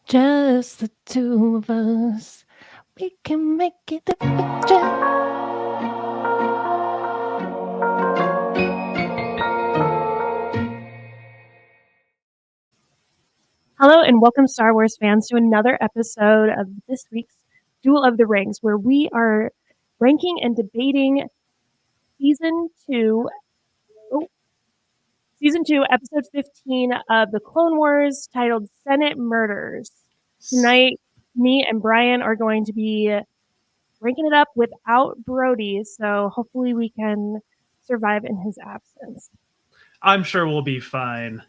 Just the two of us. We can make it the picture. Hello and welcome, Star Wars fans, to another episode of this week's Duel of the Rings, where we are ranking and debating season two, episode 15 of the Clone Wars, titled Senate Murders. Tonight, me and Brian are going to be ranking it up without Brody, so hopefully we can survive in his absence. I'm sure we'll be fine.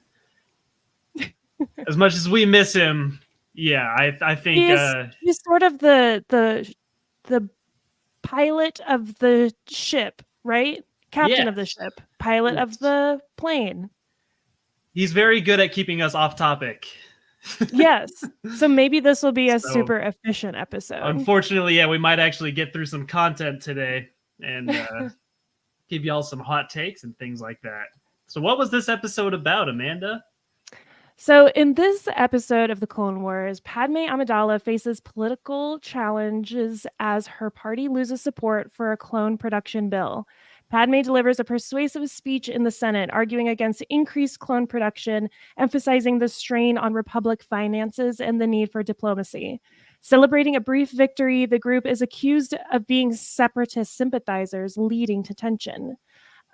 As much as we miss him, yeah, I think he's sort of the pilot of the ship, right? Captain of the ship, pilot of the plane. He's very good at keeping us off topic. Yes. So maybe this will be a super efficient episode. Unfortunately, yeah, we might actually get through some content today and give y'all some hot takes and things like that. So what was this episode about, Amanda? So in this episode of the Clone Wars, Padme Amidala faces political challenges as her party loses support for a clone production bill. Padme delivers a persuasive speech in the Senate, arguing against increased clone production, emphasizing the strain on Republic finances and the need for diplomacy. Celebrating a brief victory, the group is accused of being separatist sympathizers, leading to tension.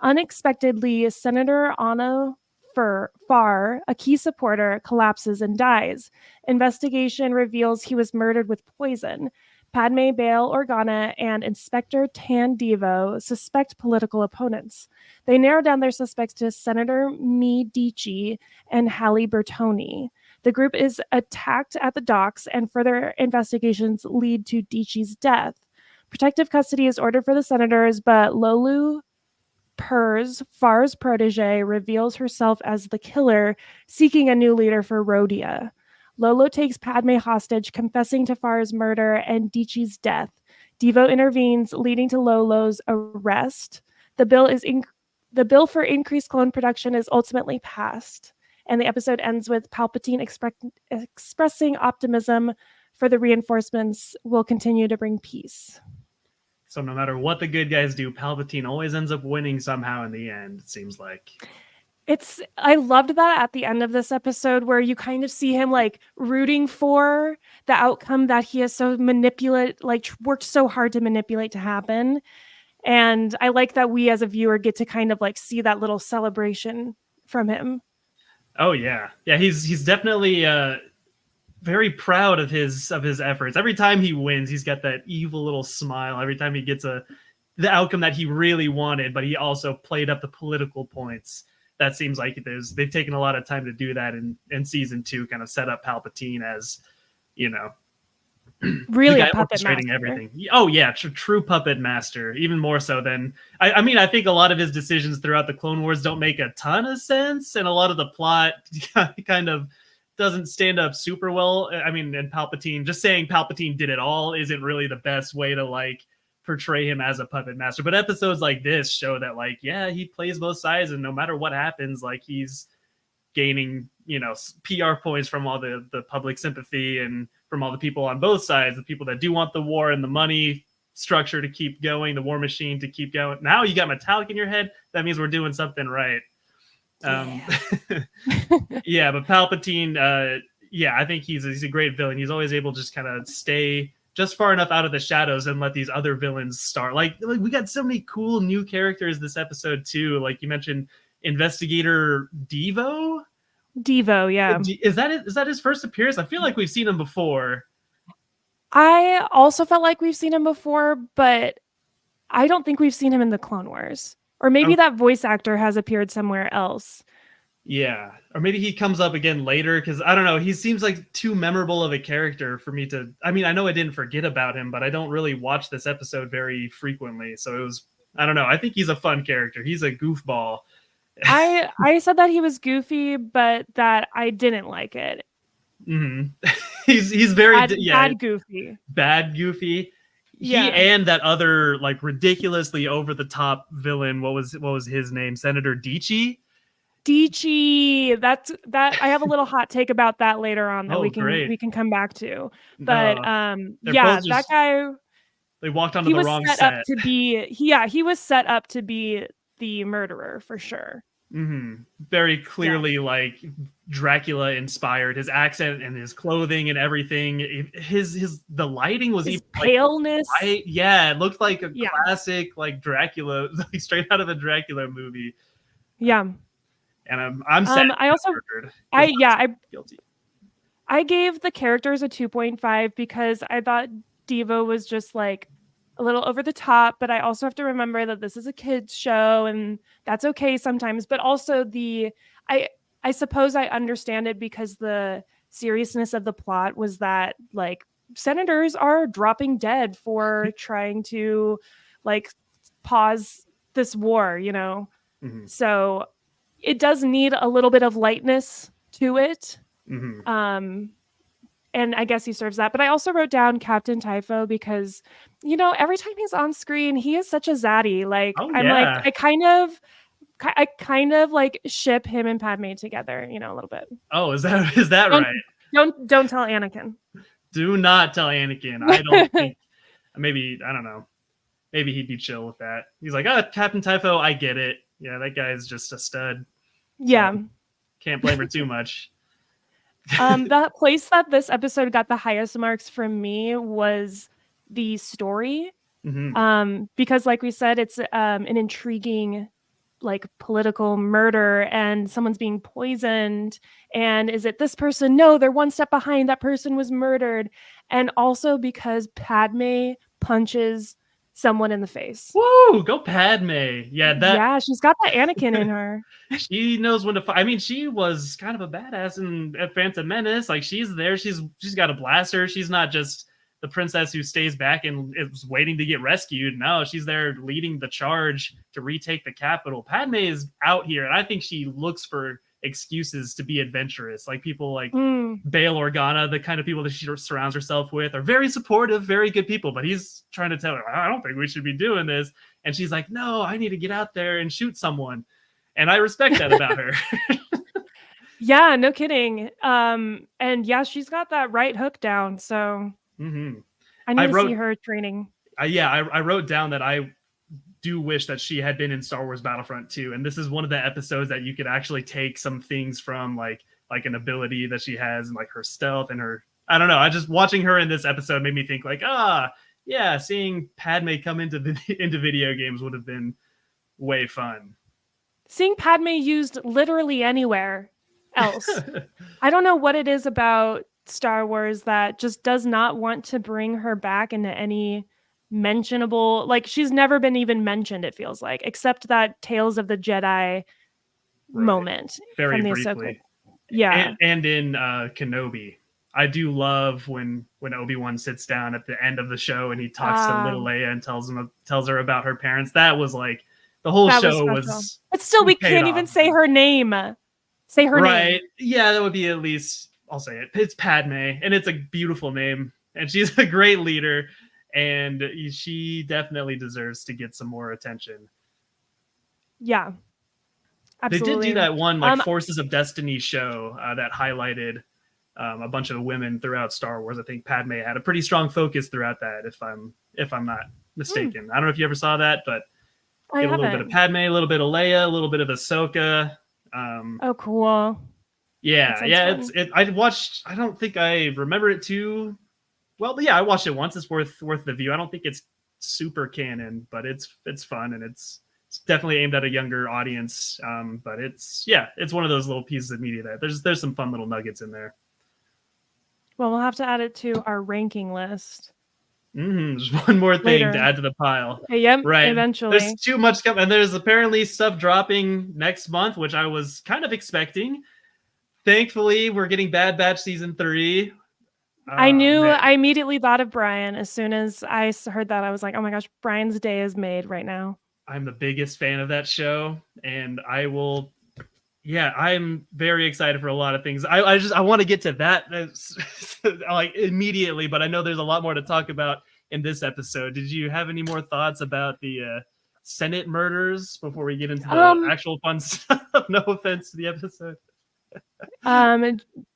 Unexpectedly, Senator Anna Farr, a key supporter, collapses and dies. Investigation reveals he was murdered with poison. Padme, Bail Organa, and Inspector Tan Devo suspect political opponents. They narrow down their suspects to Senator Medici and Halle Bertoni. The group is attacked at the docks, and further investigations lead to Dici's death. Protective custody is ordered for the senators, but Lolu Farr's protege, reveals herself as the killer, seeking a new leader for Rhodia. Lolo takes Padme hostage, confessing to Farr's murder and Dici's death. Devo intervenes, leading to Lolo's arrest. The bill for increased clone production is ultimately passed, and the episode ends with Palpatine expressing optimism for the reinforcements will continue to bring peace. So no matter what the good guys do, Palpatine always ends up winning somehow in the end, it seems like. I loved that at the end of this episode where you kind of see him like rooting for the outcome that he has so worked so hard to manipulate to happen. And I like that we as a viewer get to kind of like see that little celebration from him. Oh yeah. Yeah, he's definitely very proud of his efforts. Every time he wins, he's got that evil little smile. Every time he gets the outcome that he really wanted, but he also played up the political points. That seems like they've taken a lot of time to do that in season 2, kind of set up Palpatine as, really a puppet master. Everything. Oh yeah, true puppet master. Even more so than I think a lot of his decisions throughout the Clone Wars don't make a ton of sense, and a lot of the plot kind of doesn't stand up super well. I mean, and Palpatine, just saying Palpatine did it all isn't really the best way to like portray him as a puppet master. But episodes like this show that like, yeah, he plays both sides, and no matter what happens, like he's gaining, PR points from all the public sympathy and from all the people on both sides, the people that do want the war and the money structure to keep going, the war machine to keep going. Now you got metallic in your head. That means we're doing something right. Yeah, but Palpatine, I think he's a great villain. He's always able to just kind of stay just far enough out of the shadows and let these other villains start. Like we got so many cool new characters this episode too. Like you mentioned, Investigator Devo, yeah. Is that his first appearance? I feel like we've seen him before. I also felt like we've seen him before, but I don't think we've seen him in the Clone Wars. Or maybe that voice actor has appeared somewhere else. Yeah. Or maybe he comes up again later, because I don't know. He seems like too memorable of a character for me to... I mean, I know I didn't forget about him, but I don't really watch this episode very frequently. So it was... I don't know. I think he's a fun character. He's a goofball. I said that he was goofy, but that I didn't like it. Mm-hmm. He's very... bad goofy. Bad goofy. He and that other like ridiculously over the top villain, what was his name? Senator Dici. Dichi. That I have a little hot take about that later on that Oh, we can great. come back to. But No, they're yeah, both that just guy, they walked onto he the was wrong set up set. to be he was set up to be the murderer for sure. Very Yeah. clearly like Dracula inspired. His accent and his clothing and everything. The lighting was His even like paleness. bright. Yeah, it looked like a Yeah. classic like Dracula, like straight out of a Dracula movie. Yeah. And I'm sad I he got also murdered because I'm guilty. I gave the characters a 2.5 because I thought Devo was just like a little over the top, but I also have to remember that this is a kids show and that's okay sometimes, but also I I suppose I understand it because the seriousness of the plot was that like senators are dropping dead for trying to like pause this war, you know. Mm-hmm. So it does need a little bit of lightness to it. Mm-hmm. Um and I guess he serves that. But I also wrote down Captain Typho because, you know, every time he's on screen, he is such a zaddy. Like Oh I'm like, yeah. I kind of like ship him and Padme together, you know, a little bit. Oh, is that Don't right? don't tell Anakin. Do not tell Anakin. I don't think. Maybe I don't know. Maybe he'd be chill with that. He's like, oh, Captain Typho, I get it. Yeah, that guy's just a stud. So Yeah. can't blame her too much. The place that this episode got the highest marks from me was the story. Because like we said, it's an intriguing like political murder and someone's being poisoned, and is it this person? No, they're one step behind, that person was murdered. And also because Padme punches someone in the face. Woo, go Padme. Yeah, Yeah, she's got that Anakin in her. she knows when to fight. I mean, she was kind of a badass in at Phantom Menace. Like she's there, she's got a blaster. She's not just the princess who stays back and is waiting to get rescued. No, she's there leading the charge to retake the capital. Padme is out here, and I think she looks for excuses to be adventurous. Like people like Bail Organa, the kind of people that she surrounds herself with, are very supportive, very good people. But he's trying to tell her, I don't think we should be doing this. And she's like, no, I need to get out there and shoot someone. And I respect that about her. Yeah, no kidding. And yeah, she's got that right hook down. So I need to see her training. I wrote down that I do wish that she had been in Star Wars Battlefront 2. And this is one of the episodes that you could actually take some things from, like an ability that she has, and like her stealth and her, I don't know. I just watching her in this episode made me think like, yeah, seeing Padme come into video games would have been way fun. Seeing Padme used literally anywhere else. I don't know what it is about Star Wars that just does not want to bring her back into any mentionable, like she's never been even mentioned, it feels like, except that Tales of the Jedi moment very from the briefly. Ahsoka. Yeah. And in Kenobi. I do love when Obi-Wan sits down at the end of the show and he talks to little Leia and tells her about her parents. That was like the whole show was. But still, we can't even say her name. Say her name. Right? Yeah, that would be at least. I'll say it. It's Padme, and it's a beautiful name, and she's a great leader, and she definitely deserves to get some more attention. Yeah. Absolutely. They did do that one like Forces of Destiny show that highlighted a bunch of women throughout Star Wars. I think Padme had a pretty strong focus throughout that, if I'm not mistaken. I don't know if you ever saw that, but a little bit of Padme, a little bit of Leia, a little bit of Ahsoka. Oh, cool. Yeah. I watched. I don't think I remember it too well, but yeah, I watched it once. It's worth the view. I don't think it's super canon, but it's fun, and it's definitely aimed at a younger audience. But it's one of those little pieces of media that there's some fun little nuggets in there. Well, we'll have to add it to our ranking list. Just one more thing to add to the pile. Yep, right. Eventually. There's too much coming, and there's apparently stuff dropping next month, which I was kind of expecting. Thankfully, we're getting Bad Batch season 3. I immediately thought of Brian as soon as I heard that. I was like, oh my gosh, Brian's day is made right now. I'm the biggest fan of that show, and I'm very excited for a lot of things. I want to get to that like immediately, but I know there's a lot more to talk about in this episode. Did you have any more thoughts about the Senate murders before we get into the Um, actual fun stuff? No offense to the episode.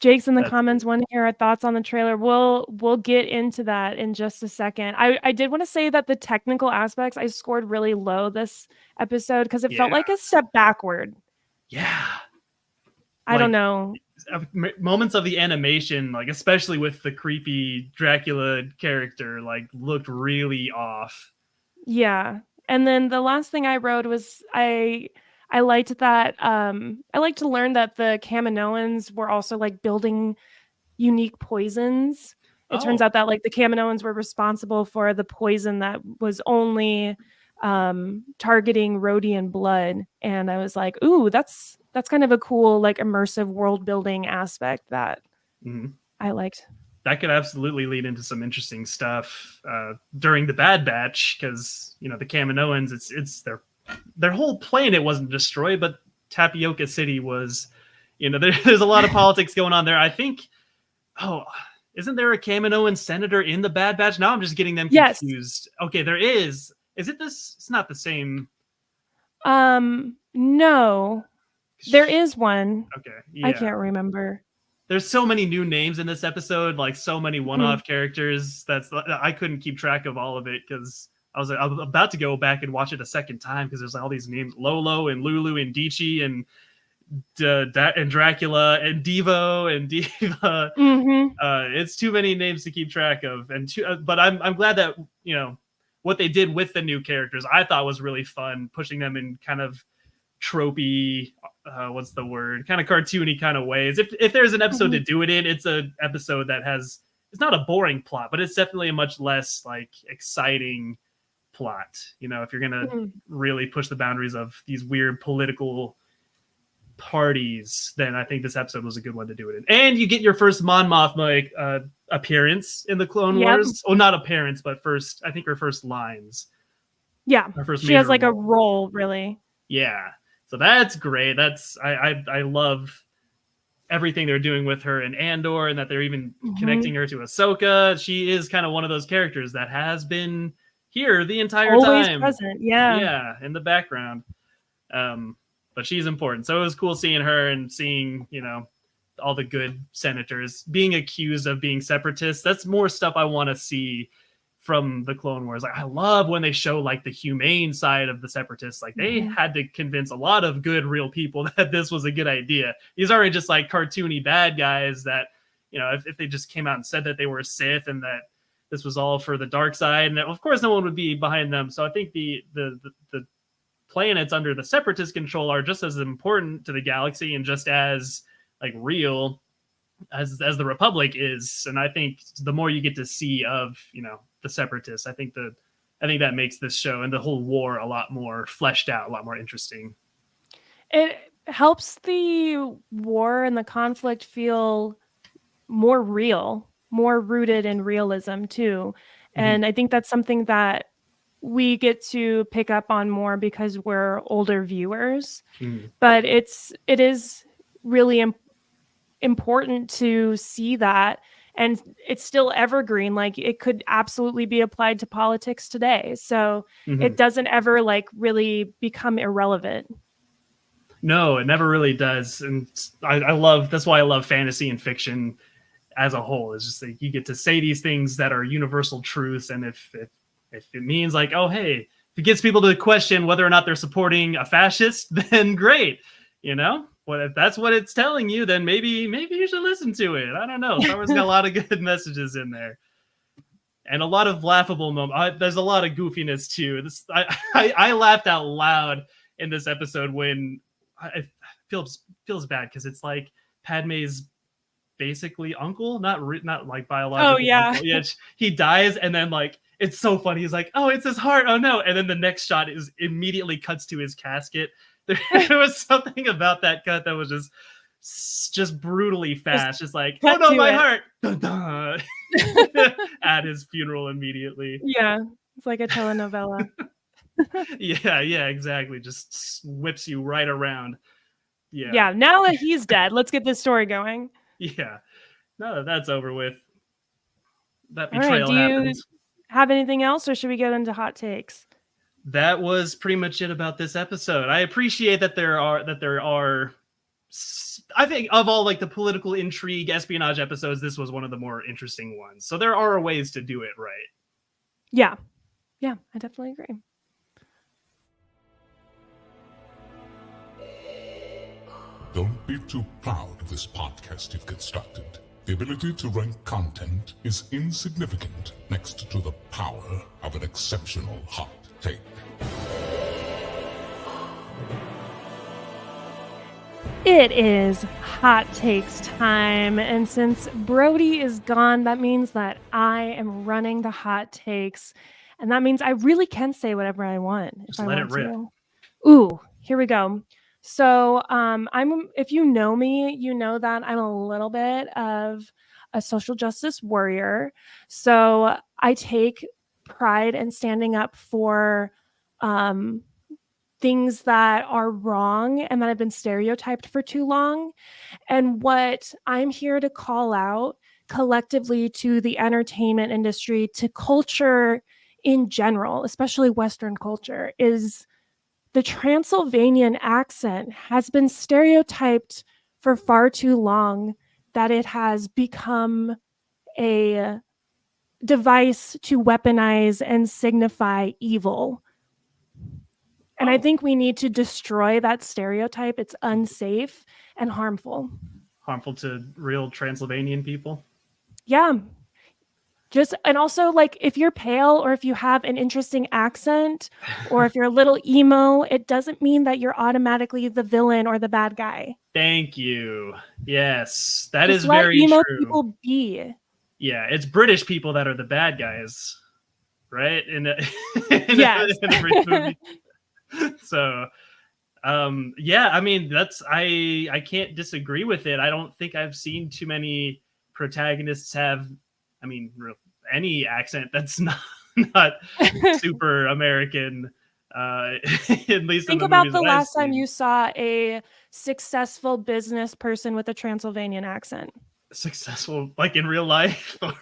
Jake's in the That's comments want to hear our thoughts on the trailer. We'll get into that in just a second. I did want to say that the technical aspects I scored really low this episode because it felt yeah, like a step backward. yeah. I don't Like know. moments of the animation, like especially with the creepy Dracula character, like looked really off. Yeah. And then the last thing I wrote was I liked that I liked to learn that the Kaminoans were also like building unique poisons. It turns Oh, out that like the Kaminoans were responsible for the poison that was only targeting Rhodian blood. And I was like, ooh, that's kind of a cool like immersive world building aspect that mhm. I liked. That could absolutely lead into some interesting stuff during the Bad Batch, because the Kaminoans, it's their whole planet wasn't destroyed, but Tapioca City was. There's a lot of politics going on there. I think. Oh, isn't there a Kaminoan senator in the Bad Batch? Now I'm just getting them Yes. confused. Okay, there is. Is it this? It's not the same. No. There is one. Okay, I yeah. can't remember. There's so many new names in this episode, like so many one-off characters. I couldn't keep track of all of it because I was about to go back and watch it a second time because there's all these names: Lolo and Lulu and Dichi and Dracula and Devo and Diva. It's too many names to keep track of, but I'm glad that what they did with the new characters I thought was really fun, pushing them in kind of tropey, what's the word, kind of cartoony kind of ways. If there's an episode to do it in, it's an episode that it's not a boring plot, but it's definitely a much less like exciting plot. If you're gonna really push the boundaries of these weird political parties, then I think this episode was a good one to do it in. And you get your first Mon Mothma appearance in the Clone Wars. Oh, not appearance, but I think her first lines. Yeah, she has like a role, really. Yeah, so that's great. I love everything they're doing with her in Andor, and that they're even connecting her to Ahsoka. She is kind of one of those characters that has been here the entire time, present. Yeah, in the background. But she's important. So it was cool seeing her and seeing, all the good senators being accused of being separatists. That's more stuff I want to see from the Clone Wars. Like, I love when they show like the humane side of the separatists. Like they had to convince a lot of good, real people that this was a good idea. These aren't just like cartoony bad guys that, if they just came out and said that they were a Sith and that this was all for the dark side, and of course no one would be behind them. So I think the planets under the separatist control are just as important to the galaxy and just as like real as the Republic is. And I think the more you get to see of the separatists, I think that makes this show and the whole war a lot more fleshed out, a lot more interesting. It helps the war and the conflict feel more real, more rooted in realism too. And I think that's something that we get to pick up on more because we're older viewers. But it is really important to see that, and it's still evergreen. Like it could absolutely be applied to politics today, so it doesn't ever like really become irrelevant. No, it never really does. And I love, that's why I love fantasy and fiction as a whole. It's just like you get to say these things that are universal truths, and if it means like, oh hey, if it gets people to question whether or not they're supporting a fascist, then great. Well, if that's what it's telling you, then maybe you should listen to it. I don't know. Star Wars got a lot of good messages in there, and a lot of laughable moments. There's a lot of goofiness too. I laughed out loud in this episode when it feels bad because it's like Padme's basically uncle, not like biological. Oh yeah, uncle. Yeah, he dies, and then like it's so funny. He's like, oh, it's his heart. Oh no, and then the next shot is immediately cuts to his casket. There was something about that cut that was just brutally fast. Just like, oh no, my heart. Dun-dun. At his funeral immediately. Yeah, it's like a telenovela. Yeah, exactly. Just whips you right around. Yeah, now that he's dead, let's get this story going. Yeah. Now that that's over with, that betrayal happens. Do you have anything else, or should we get into hot takes? that was pretty much it about this episode. I appreciate that there are I think of all like the political intrigue espionage episodes, this was one of the more interesting ones. So there are ways to do it right. Yeah. Yeah, I definitely agree. Don't be too proud of this podcast you've constructed. The ability to rank content is insignificant next to the power of an exceptional hot take. It is hot takes time, and since Brody is gone, that means that I am running the hot takes, and that means I really can say whatever I want. Just let it rip. Ooh, here we go. So, if you know me, you know that I'm a little bit of a social justice warrior. So I take pride in standing up for things that are wrong and that have been stereotyped for too long. And what I'm here to call out collectively to the entertainment industry, to culture in general, especially Western culture, is the Transylvanian accent has been stereotyped for far too long that it has become a device to weaponize and signify evil. And I think we need to destroy that stereotype. It's unsafe and harmful. Harmful to real Transylvanian people? Yeah. And also, like, if you're pale or if you have an interesting accent or if you're a little emo, it doesn't mean that you're automatically the villain or the bad guy. Thank you. Yes, that Just is let very emo true. people be. Yeah, it's British people that are the bad guys, right? Yes. In a British movie. So, yeah, I mean, I can't disagree with it. I don't think I've seen too many protagonists have, I mean, any accent that's not super American. At least think about the last time you saw a successful business person with a Transylvanian accent. Successful, like in real life, or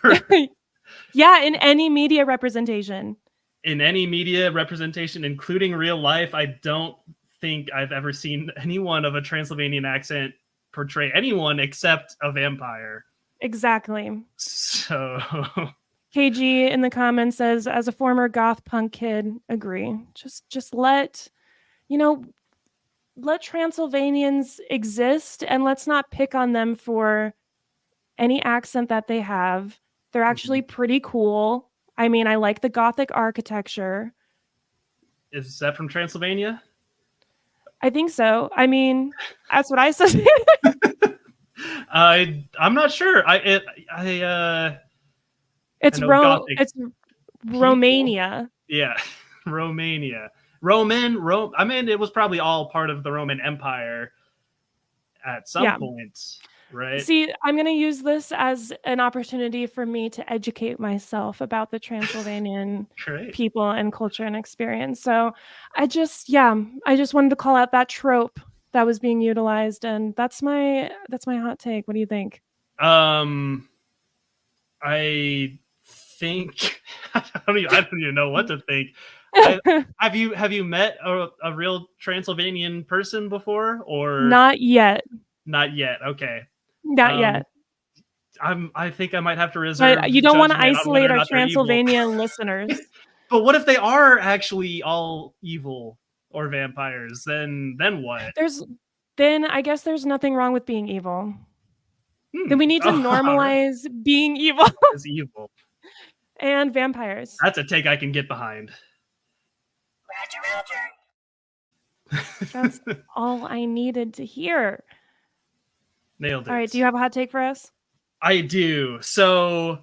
yeah, in any media representation. In any media representation, including real life, I don't think I've ever seen anyone of a Transylvanian accent portray anyone except a vampire. Exactly. So KG in the comments says, as a former goth punk kid, agree. Just let Transylvanians exist, and let's not pick on them for any accent that they have. They're actually pretty cool. I mean, I like the Gothic architecture. Is that from Transylvania? I think so. I mean, that's what I said. I'm not sure. It's Romania. Yeah, Romania. I mean, it was probably all part of the Roman Empire at some point, right? See, I'm going to use this as an opportunity for me to educate myself about the Transylvanian people and culture and experience. So I just wanted to call out that trope that was being utilized, and that's my hot take. What do you think? I think I don't even know what to think. Have you met a real Transylvanian person before, or not yet? Not yet. Okay. Not yet. I think I might have to reserve. But you don't want to isolate our Transylvanian listeners. But what if they are actually all evil or vampires? Then what? Then I guess there's nothing wrong with being evil. Then we need to normalize being evil. As evil. And vampires. That's a take I can get behind. Roger. That's all I needed to hear. Nailed it. All right, do you have a hot take for us? I do. So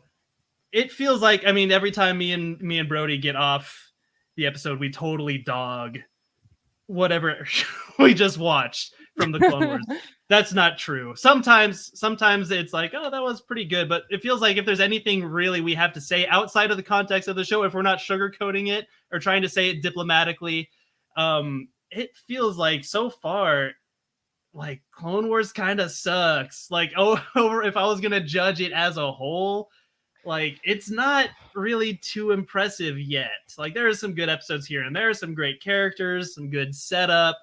it feels like, I mean, every time me and Brody get off the episode, we totally dog whatever we just watched from the Clone Wars. That's not true. Sometimes it's like, oh, that was pretty good. But it feels like if there's anything really we have to say outside of the context of the show, if we're not sugarcoating it or trying to say it diplomatically, it feels like so far, like Clone Wars kind of sucks. Like, if I was going to judge it as a whole, like it's not really too impressive yet. Like there are some good episodes here and there are some great characters, some good setup.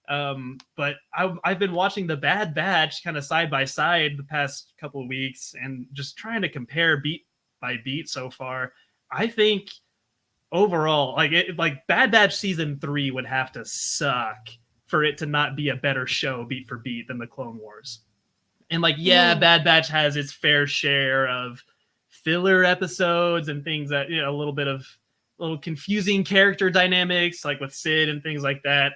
But I've been watching the Bad Batch kind of side by side the past couple of weeks and just trying to compare beat by beat so far. I think overall, like Bad Batch season 3 would have to suck for it to not be a better show beat for beat than the Clone Wars. And like, yeah, Bad Batch has its fair share of filler episodes and things that, you know, a little confusing character dynamics, like with Sid and things like that.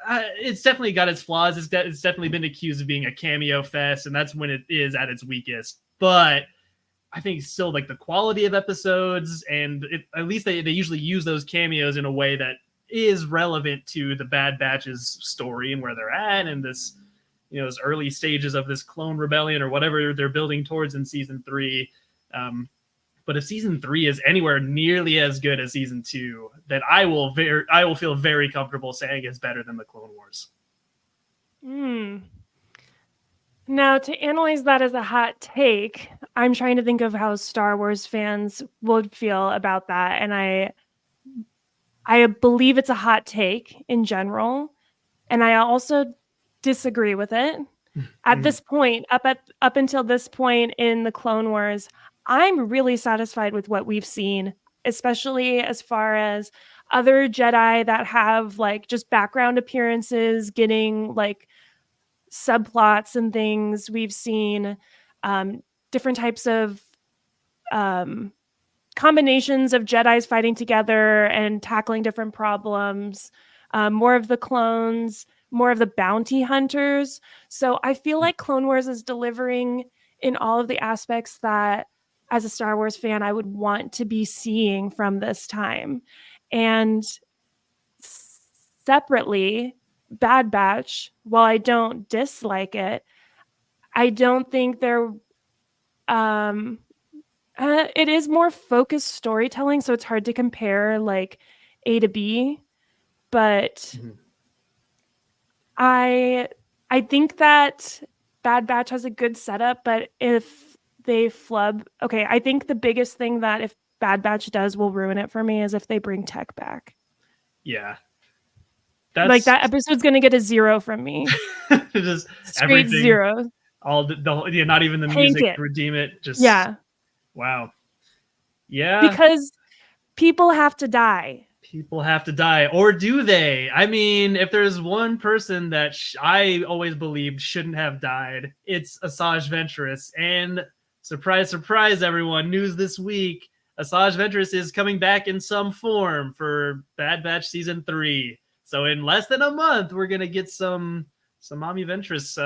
It's definitely got its flaws. It's definitely been accused of being a cameo fest, and that's when it is at its weakest. But I think still like the quality of episodes, and at least they usually use those cameos in a way that is relevant to the Bad Batch's story and where they're at, and this, you know, those early stages of this clone rebellion or whatever they're building towards in season 3. But if season 3 is anywhere nearly as good as season 2, then I will feel very comfortable saying it's better than the Clone Wars. Now, to analyze that as a hot take, I'm trying to think of how Star Wars fans would feel about that, and I believe it's a hot take in general, and I also disagree with it. At this point, up until this point in the Clone Wars, I'm really satisfied with what we've seen, especially as far as other Jedi that have like just background appearances getting like subplots and things. We've seen different types of combinations of Jedis fighting together and tackling different problems, more of the clones, more of the bounty hunters. So I feel like Clone Wars is delivering in all of the aspects that, as a Star Wars fan, I would want to be seeing from this time. And separately, Bad Batch, while I don't dislike it, I don't think it is more focused storytelling, so it's hard to compare like A to B. But I think that Bad Batch has a good setup, but if they flub, okay, I think the biggest thing that if Bad Batch does will ruin it for me is if they bring Tech back. Yeah. Like that episode's going to get a 0 from me. Just straight 0. All yeah, not even the music to redeem it. Just wow. Yeah. Because people have to die. People have to die, or do they? I mean, if there's one person that I always believed shouldn't have died, it's Asajj Ventress. And surprise, surprise, everyone! News this week: Asajj Ventress is coming back in some form for Bad Batch season 3. So in less than a month, we're gonna get some Mommy Ventress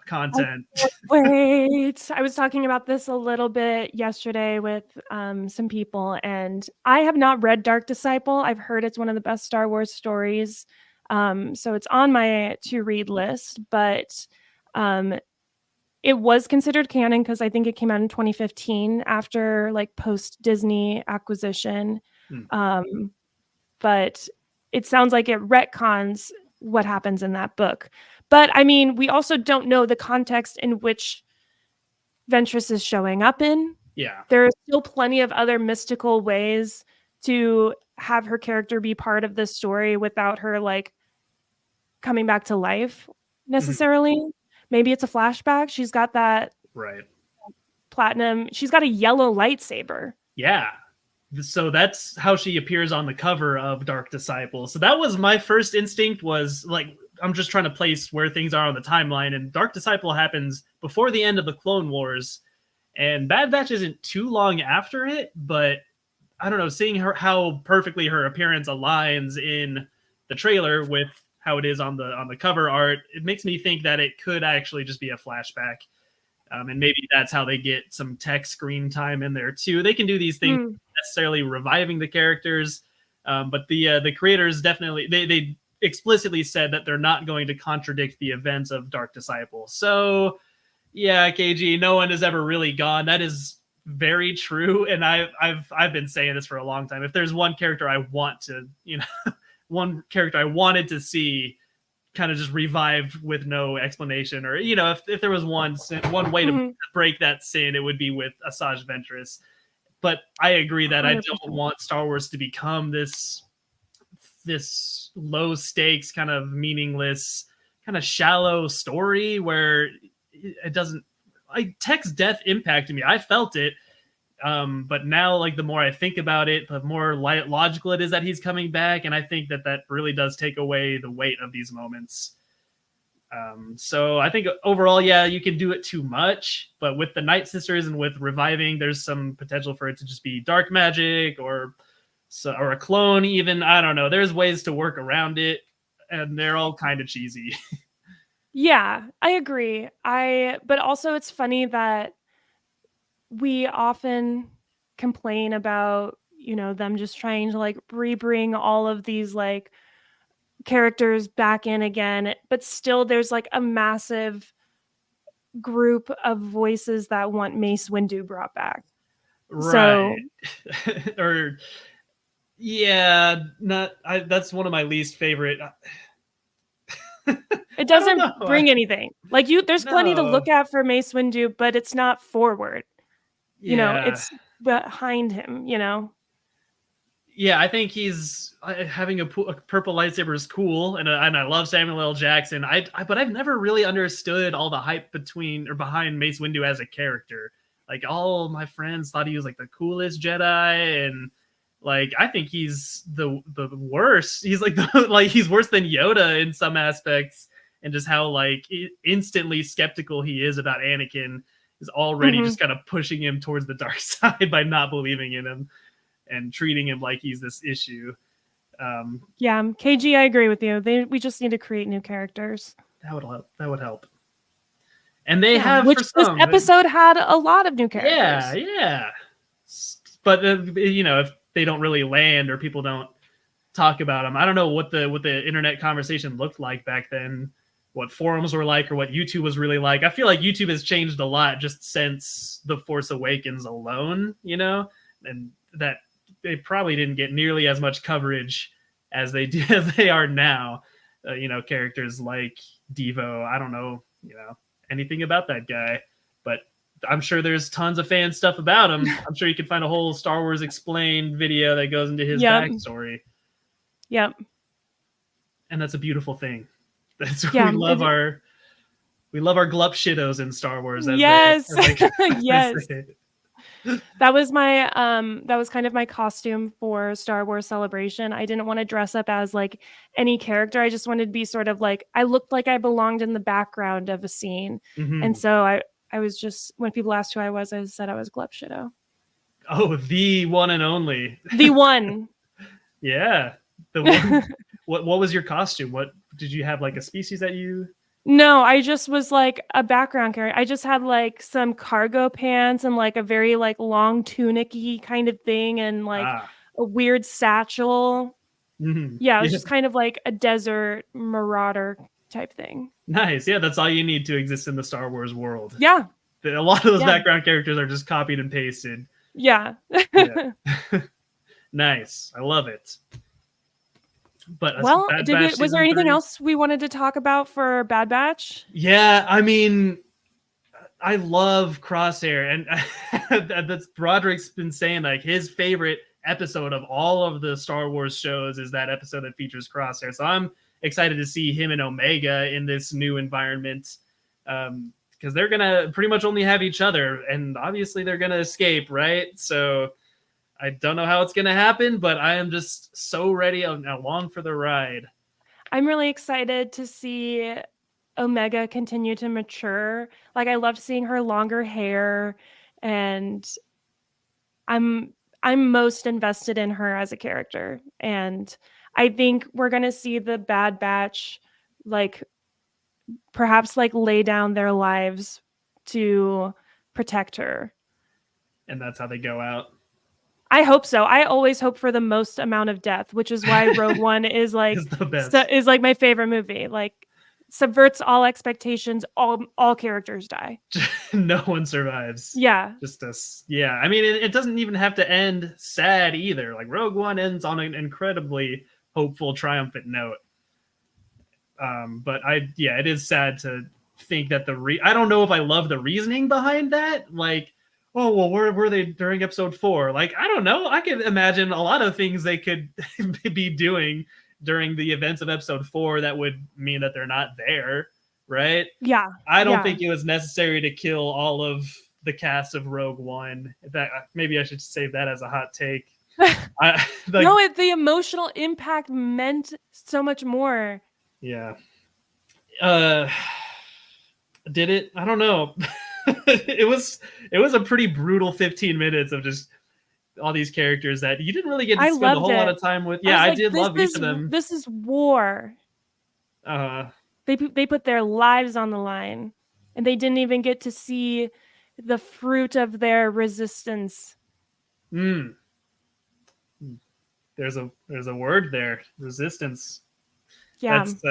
content. Wait, I was talking about this a little bit yesterday with some people, and I have not read Dark Disciple. I've heard it's one of the best Star Wars stories, so it's on my to-read list. But it was considered canon because I think it came out in 2015 after like post-Disney acquisition. But it sounds like it retcons what happens in that book. But I mean, we also don't know the context in which Ventress is showing up in. Yeah. There are still plenty of other mystical ways to have her character be part of this story without her like coming back to life necessarily. Maybe it's a flashback. She's got that platinum. She's got a yellow lightsaber. Yeah. So that's how she appears on the cover of Dark Disciple. So that was my first instinct, was like, I'm just trying to place where things are on the timeline, and Dark Disciple happens before the end of the Clone Wars, and Bad Batch isn't too long after it, but I don't know, seeing her, how perfectly her appearance aligns in the trailer with how it is on the cover art, it makes me think that it could actually just be a flashback. And maybe that's how they get some tech screen time in there too. They can do these things necessarily reviving the characters, but the creators definitely they explicitly said that they're not going to contradict the events of Dark Disciple. So yeah, KG, no one has ever really gone. That is very true, and I've been saying this for a long time. If there's one character I want to, one character I wanted to see kind of just revived with no explanation, or if there was one way to break that sin, it would be with Asajj Ventress. But I agree that 100%. I don't want Star Wars to become this low stakes, kind of meaningless, kind of shallow story where it doesn't. Tech's death impacted me. I felt it. But now, like, the more I think about it, the more logical it is that he's coming back. And I think that really does take away the weight of these moments. So I think overall, yeah, you can do it too much. But with the Night Sisters and with reviving, there's some potential for it to just be dark magic or a clone even. I don't know. There's ways to work around it. And they're all kind of cheesy. Yeah, I agree. But also it's funny that we often complain about, them just trying to like rebring all of these like characters back in again, but still there's like a massive group of voices that want Mace Windu brought back. Right. So... or yeah, that's one of my least favorite. It doesn't bring anything. Like there's plenty to look at for Mace Windu, but it's not forward. Yeah. It's behind him, Yeah, I think he's having a purple lightsaber is cool, and I love Samuel L. Jackson. But I've never really understood all the hype behind Mace Windu as a character. Like, all my friends thought he was like the coolest Jedi, and like I think he's the worst. He's like he's worse than Yoda in some aspects, and just how like instantly skeptical he is about Anakin is already just kind of pushing him towards the dark side by not believing in him and treating him like he's this issue. Yeah, KG, I agree with you. We just need to create new characters. That would help. And they have, which this episode had a lot of new characters. Yeah. But if they don't really land or people don't talk about them, I don't know what the internet conversation looked like back then, what forums were like, or what YouTube was really like. I feel like YouTube has changed a lot just since The Force Awakens alone, and that they probably didn't get nearly as much coverage as they are now. Characters like Devo, I don't know, anything about that guy, but I'm sure there's tons of fan stuff about him. I'm sure you can find a whole Star Wars Explained video that goes into his backstory. Yep. And that's a beautiful thing. That's why we love our glup shittos in Star Wars. Yes. Yes. That was kind of my costume for Star Wars Celebration. I didn't want to dress up as like any character. I just wanted to be sort of like, I looked like I belonged in the background of a scene. Mm-hmm. And so I was just, when people asked who I was, I said I was Glup Shitto. Oh, the one and only. The one. Yeah. The one. What was your costume? What did you have, like a species that you... No, I just was like a background character. I just had like some cargo pants and like a very like long tunic-y kind of thing and like a weird satchel. Mm-hmm. Yeah, it was just kind of like a desert marauder type thing. Nice. Yeah, that's all you need to exist in the Star Wars world. Yeah. A lot of those background characters are just copied and pasted. Yeah. Nice. I love it. But well, was there anything else we wanted to talk about for Bad Batch? Yeah, I mean, I love Crosshair, and that's Broderick's been saying like his favorite episode of all of the Star Wars shows is that episode that features Crosshair. So I'm excited to see him and Omega in this new environment, because they're gonna pretty much only have each other, and obviously they're gonna escape, right? So I don't know how it's going to happen, but I am just so ready and along for the ride. I'm really excited to see Omega continue to mature. Like, I loved seeing her longer hair, and I'm most invested in her as a character. And I think we're going to see the Bad Batch, like, perhaps like lay down their lives to protect her. And that's how they go out. I hope so. I always hope for the most amount of death, which is why Rogue One is like the best. Is like my favorite movie. Like, subverts all expectations. All characters die. No one survives. Yeah. Just us. Yeah. I mean, it doesn't even have to end sad either. Like, Rogue One ends on an incredibly hopeful, triumphant note. But it is sad to think that I don't know if I love the reasoning behind that. Like, oh, well, where were they during episode 4? Like, I don't know. I can imagine a lot of things they could be doing during the events of episode 4 that would mean that they're not there, right? Yeah. I don't think it was necessary to kill all of the cast of Rogue One. That maybe I should save that as a hot take. No, the emotional impact meant so much more. Yeah. Did it? I don't know. it was a pretty brutal 15 minutes of just all these characters that you didn't really get to spend a whole lot of time with. Yeah, I did love each of them. This is war. They put their lives on the line, and they didn't even get to see the fruit of their resistance. There's a word there, resistance. Yeah. That's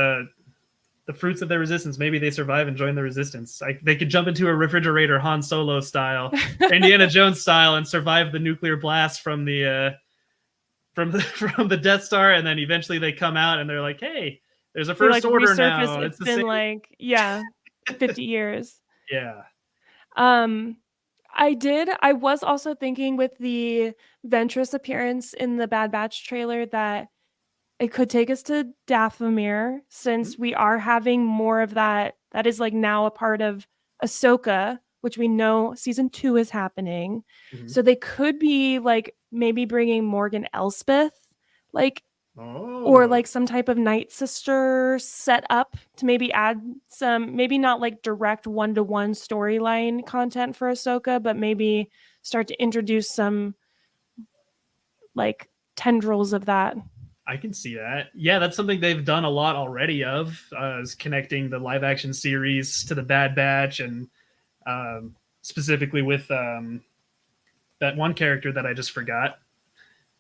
the fruits of their resistance. Maybe they survive and join the resistance. They could jump into a refrigerator, Han Solo style, Indiana Jones style, and survive the nuclear blast from the Death Star, and then eventually they come out and they're like, "Hey, there's a first order now." It's been 50 years. Yeah. I was also thinking with the Ventress appearance in the Bad Batch trailer that it could take us to Dathomir, since we are having more of that. That is like now a part of Ahsoka, which we know season 2 is happening. So they could be like maybe bringing Morgan Elspeth, or like some type of Night Sister set up to maybe add some, maybe not like direct one-to-one storyline content for Ahsoka, but maybe start to introduce some like tendrils of that. I can see that. Yeah, that's something they've done a lot already is connecting the live action series to the Bad Batch, and specifically with that one character that I just forgot.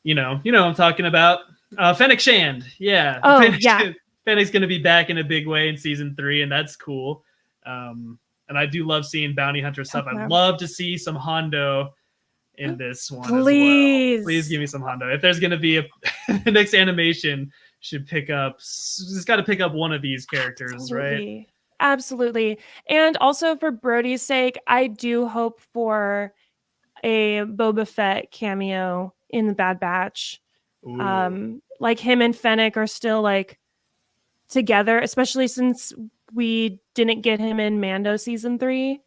You know what I'm talking about. Fennec Shand. Yeah. Fennec's going to be back in a big way in season 3, and that's cool. And I do love seeing bounty hunter stuff. I'd love to see some Hondo in this one as well. Please give me some Hondo. If there's going to be the next animation should pick up, it's got to pick up one of these characters, right? Absolutely. And also for Brody's sake, I do hope for a Boba Fett cameo in the Bad Batch. Like him and Fennec are still like together, especially since we didn't get him in Mando season 3.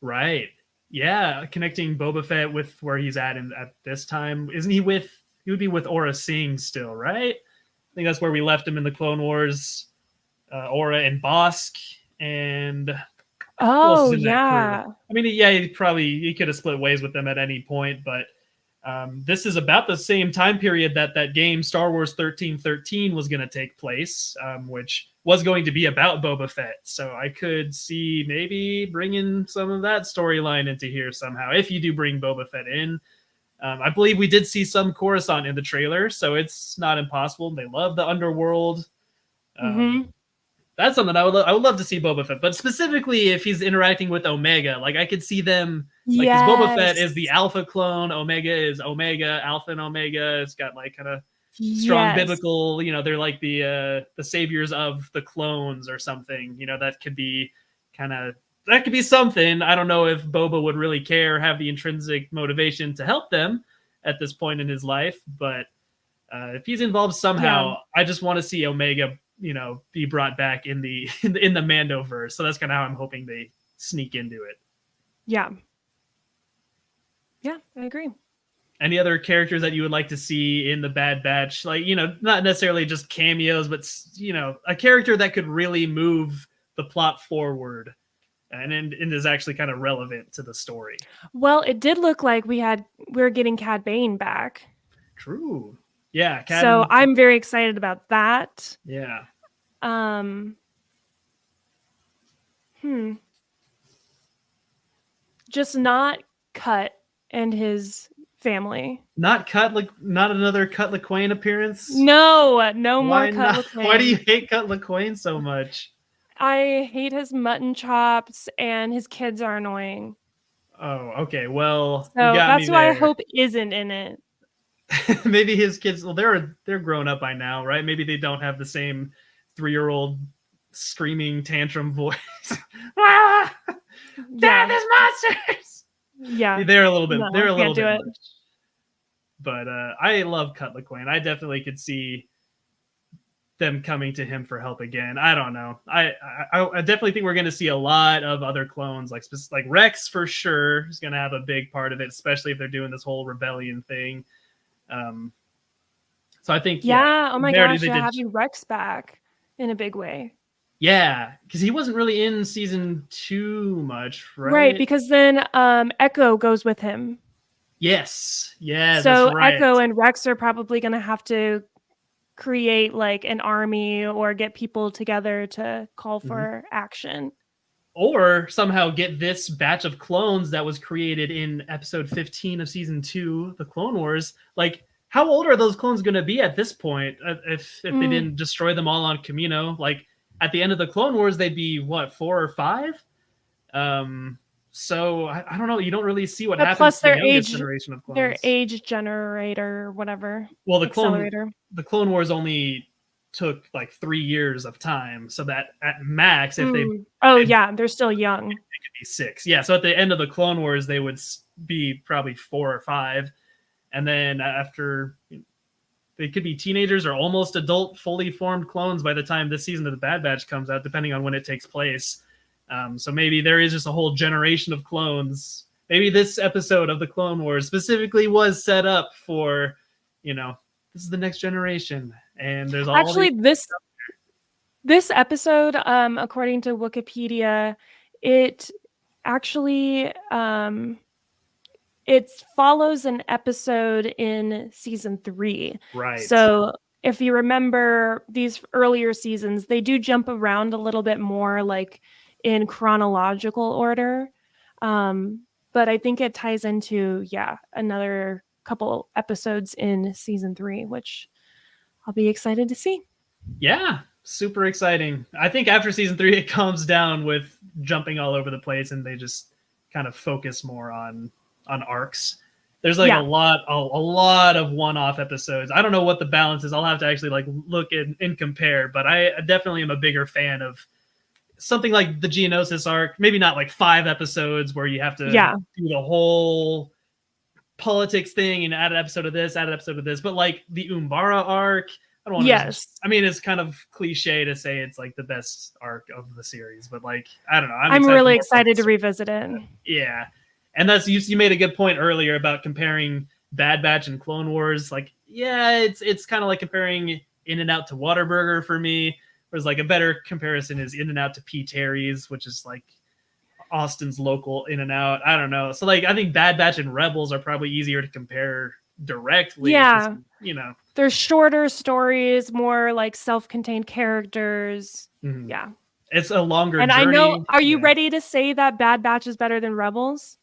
Right. Yeah, connecting Boba Fett with where he's at this time. Isn't he he would be with Aura Singh still, right? I think that's where we left him in the Clone Wars. Aura and Bosk and yeah. I mean, yeah, he could have split ways with them at any point, but this is about the same time period that game Star Wars 1313 was going to take place, which was going to be about Boba Fett. So I could see maybe bringing some of that storyline into here somehow, if you do bring Boba Fett in. I believe we did see some Coruscant in the trailer, so it's not impossible. They love the underworld. That's something I would love to see Boba Fett, but specifically if he's interacting with Omega, like I could see them, like, because Boba Fett is the Alpha clone, Omega is Omega, Alpha and Omega. It's got like kind of strong biblical, they're like the saviors of the clones or something. That could be something. I don't know if Boba would really care, have the intrinsic motivation to help them at this point in his life, but if he's involved somehow, I just want to see Omega be brought back in the Mandoverse. So that's kind of how I'm hoping they sneak into it. Yeah, I agree. Any other characters that you would like to see in the Bad Batch? Like, not necessarily just cameos, but a character that could really move the plot forward and is actually kind of relevant to the story. Well, it did look like we're getting Cad Bane back. True. Yeah. So I'm very excited about that. Yeah. Just not Cut and his family. Not another Cut Lawquane appearance? No more Cut Lawquane. Why do you hate Cut Lawquane so much? I hate his mutton chops, and his kids are annoying. Oh, okay. Well, so that's why I hope isn't in it. Maybe his kids, well, they're grown up by now, right? Maybe they don't have the same 3-year-old screaming tantrum voice. Ah! Dad, there's monsters. Yeah. They're a little bit. No, they're a little can't do bit it. much. But I love Cut LaQuain. I definitely could see them coming to him for help again. I don't know. I definitely think we're going to see a lot of other clones, like Rex for sure is going to have a big part of it, especially if they're doing this whole rebellion thing. So I think oh my gosh, they did having Rex back in a big way. Yeah, because he wasn't really in season 2 much, right? Right, because then Echo goes with him. Yes, yeah, so that's right. Echo and Rex are probably going to have to create like an army or get people together to call for action. Or somehow get this batch of clones that was created in episode 15 of season 2, The Clone Wars. Like, how old are those clones going to be at this point if they didn't destroy them all on Kamino? Like, at the end of the Clone Wars, they'd be, what, 4 or 5? So, I don't know. You don't really see what happens plus to the their youngest age, generation of clones. their age generator, whatever. Well, the accelerator. Clone Wars only took like 3 years of time. So that at max, if they... Oh, yeah, they're still young. They could be 6. Yeah, so at the end of the Clone Wars, they would be probably 4 or 5. And then after... They could be teenagers or almost adult, fully formed clones by the time this season of the Bad Batch comes out, depending on when it takes place. So maybe there is just a whole generation of clones. Maybe this episode of the Clone Wars specifically was set up for, this is the next generation. And there's all actually this episode, according to Wikipedia, it actually it follows an episode in season 3. Right. So if you remember these earlier seasons, they do jump around a little bit more, like in chronological order. But I think it ties into, another couple episodes in season 3, which I'll be excited to see. Yeah, super exciting. I think after season 3, it calms down with jumping all over the place and they just kind of focus more on arcs. There's like a lot of one-off episodes. I don't know what the balance is. I'll have to actually like look and compare, but I definitely am a bigger fan of something like the Geonosis arc. Maybe not like 5 episodes where you have to do the whole politics thing and add an episode of this, but like the Umbara arc. I don't want to. I mean, it's kind of cliche to say it's like the best arc of the series, but like I don't know. I'm really excited to revisit it. Yeah. And that's you made a good point earlier about comparing Bad Batch and Clone Wars. Like, yeah, it's kind of like comparing In-N-Out to Whataburger for me. Whereas like a better comparison is In-N-Out to P. Terry's, which is like Austin's local In-N-Out. I don't know. So like I think Bad Batch and Rebels are probably easier to compare directly. Yeah. They're shorter stories, more like self-contained characters. Mm-hmm. Yeah. It's a longer journey. I know, are you ready to say that Bad Batch is better than Rebels?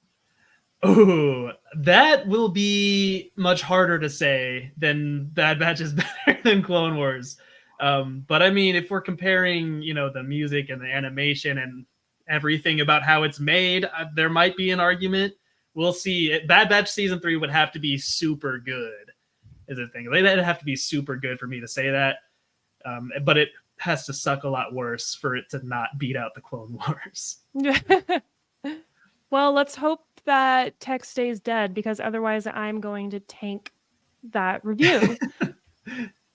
Oh, that will be much harder to say than Bad Batch is better than Clone Wars. But I mean, if we're comparing, the music and the animation and everything about how it's made, there might be an argument. We'll see. Bad Batch season 3 would have to be super good, is the thing. They'd have to be super good for me to say that. But it has to suck a lot worse for it to not beat out the Clone Wars. Well, let's hope that Tech stays dead, because otherwise I'm going to tank that review.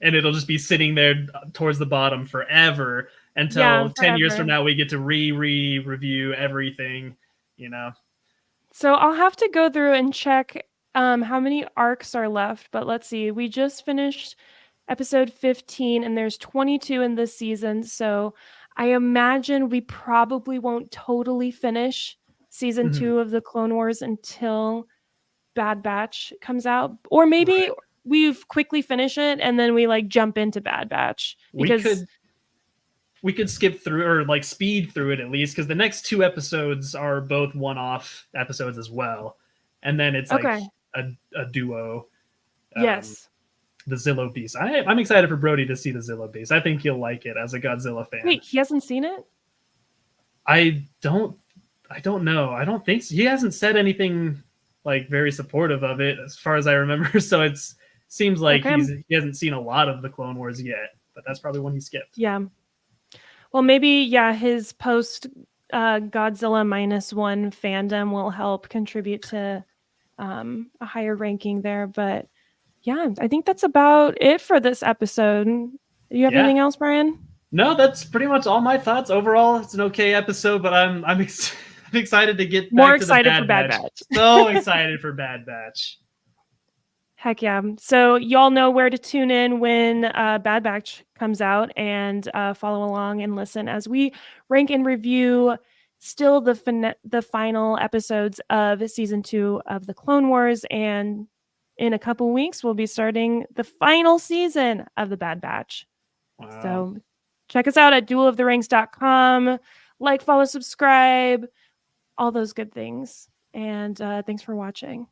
And it'll just be sitting there towards the bottom forever until 10 years from now we get to review everything, So I'll have to go through and check how many arcs are left. But let's see. We just finished episode 15 and there's 22 in this season. So I imagine we probably won't totally finish season 2 of the Clone Wars until Bad Batch comes out. Or maybe we've quickly finish it and then we like jump into Bad Batch. Because we could skip through or like speed through it at least, because the next 2 episodes are both one-off episodes as well. And then it's like a duo. Yes. The Zillo Beast. I'm excited for Brody to see the Zillo Beast. I think he'll like it as a Godzilla fan. Wait, he hasn't seen it? I don't know. I don't think so. He hasn't said anything like very supportive of it as far as I remember. So it seems like he hasn't seen a lot of the Clone Wars yet, but that's probably one he skipped. Yeah. Well, maybe his post Godzilla -1 fandom will help contribute to a higher ranking there. But yeah, I think that's about it for this episode. Do you have anything else, Brian? No, that's pretty much all my thoughts. Overall, it's an okay episode, but I'm excited to get More back to the excited for Bad Batch. So excited for Bad Batch. Heck yeah. So y'all know where to tune in when Bad Batch comes out, and follow along and listen as we rank and review still the final episodes of season 2 of the Clone Wars. And in a couple weeks, we'll be starting the final season of the Bad Batch. Wow. So check us out at dueloftheranks.com. Like, follow, subscribe, all those good things. And thanks for watching.